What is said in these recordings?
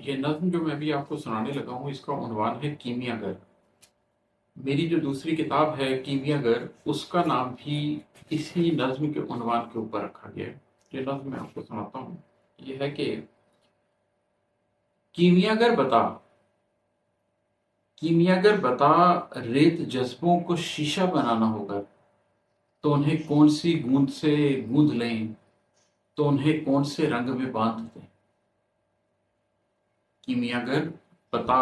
یہ نظم جو میں ابھی آپ کو سنانے لگا ہوں، اس کا عنوان ہے کیمیا گر۔ میری جو دوسری کتاب ہے کیمیا گر، اس کا نام بھی اسی نظم کے عنوان کے اوپر رکھا گیا ہے۔ یہ نظم میں آپ کو سناتا ہوں، یہ ہے کہ کیمیا گر بتا، کیمیا گر بتا، ریت جذبوں کو شیشہ بنانا ہوگا تو انہیں کون سی گوند سے گوندھ لیں، تو انہیں کون سے رنگ میں باندھ دیں۔ کیمیا گر بتا،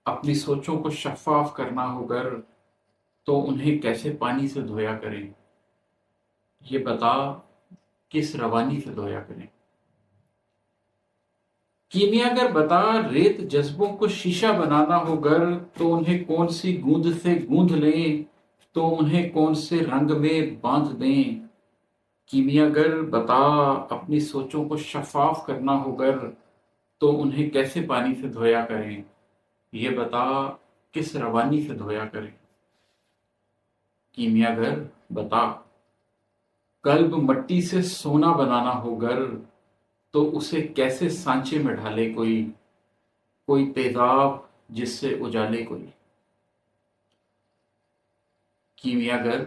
اپنی سوچوں کو شفاف کرنا ہوگا تو انہیں کیسے پانی سے دھویا کریں، یہ بتا کس روانی سے دھویا کریں۔ کیمیا گر بتا، ریت جذبوں کو شیشہ بنانا ہوگا تو انہیں کون سی گوند سے گوندھ لیں، تو انہیں کون سے رنگ میں باندھ دیں۔ کیمیا گر بتا، اپنی سوچوں کو شفاف کرنا ہوگا تو انہیں کیسے پانی سے دھویا کریں، یہ بتا کس روانی سے دھویا کریں۔ کیمیا گر بتا، قلب مٹی سے سونا بنانا ہوگا تو اسے کیسے سانچے میں ڈھالے کوئی تیزاب جس سے اجالے کوئی۔ کیمیا گر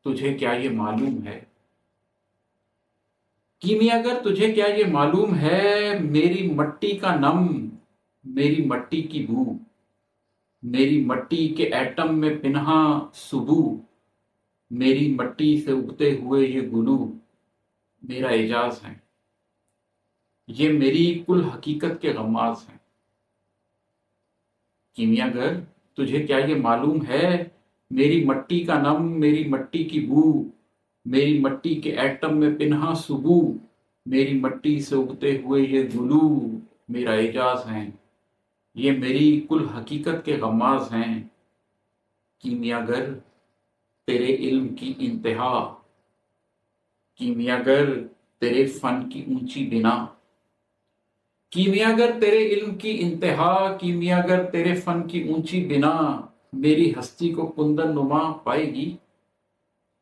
تجھے کیا یہ معلوم ہے، کیمیا گر تجھے کیا یہ معلوم ہے، میری مٹی کا نم، میری مٹی کی بو، میری مٹی کے ایٹم میں پنہاں سبو، میری مٹی سے اگتے ہوئے یہ گلو میرا اعجاز ہیں، یہ میری کل حقیقت کے غماز ہیں۔ کیمیا گر تجھے کیا یہ معلوم ہے، میری مٹی کا نم، میری مٹی کی بو، میری مٹی کے ایٹم میں پنہاں سبو، میری مٹی سے اگتے ہوئے یہ گلو میرا اعجاز ہیں، یہ میری کل حقیقت کے غماز ہیں۔ کیمیا گر تیرے علم کی انتہا، کیمیا گر تیرے فن کی اونچی بنا، کیمیا گر تیرے علم کی انتہا، کیمیا گر تیرے فن کی اونچی بنا، میری ہستی کو کندن نما پائے گی،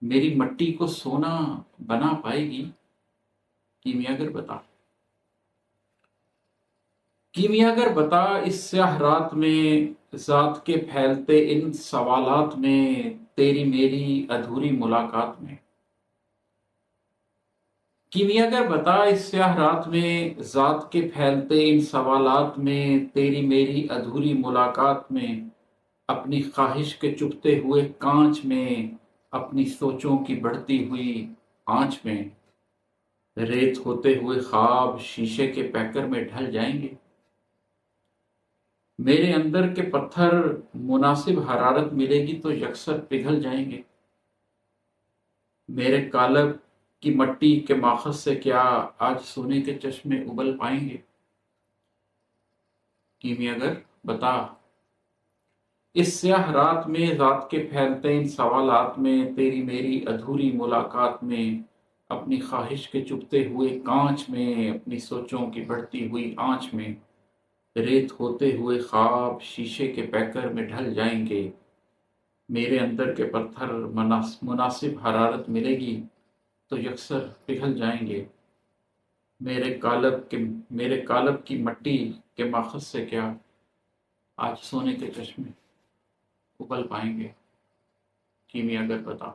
میری مٹی کو سونا بنا پائے گی۔ کیمیا گر بتا، کیمیا گر بتا، اس سیاہ رات میں ذات کے پھیلتے ان سوالات میں، تیری میری ادھوری ملاقات میں۔ کیمیا گر بتا، اس سیاہ رات میں ذات کے پھیلتے ان سوالات میں، تیری میری ادھوری ملاقات میں، اپنی خواہش کے چپتے ہوئے کانچ میں، اپنی سوچوں کی بڑھتی ہوئی آنچ میں، ریت ہوتے ہوئے خواب شیشے کے پیکر میں ڈھل جائیں گے۔ میرے اندر کے پتھر مناسب حرارت ملے گی تو یکسر پگھل جائیں گے۔ میرے قالب کی مٹی کے ماخذ سے کیا آج سونے کے چشمے ابل پائیں گے۔ کیمیا گر بتا، اس سیاہ رات میں ذات کے پھیلتے ان سوالات میں، تیری میری ادھوری ملاقات میں، اپنی خواہش کے چپتے ہوئے کانچ میں، اپنی سوچوں کی بڑھتی ہوئی آنچ میں، ریت ہوتے ہوئے خواب شیشے کے پیکر میں ڈھل جائیں گے۔ میرے اندر کے پتھر مناسب حرارت ملے گی تو یکسر پگھل جائیں گے۔ میرے قالب کی مٹی کے ماخذ سے کیا آج سونے کے چشمے ابل پائیں گے۔ کیمیا گر بتا۔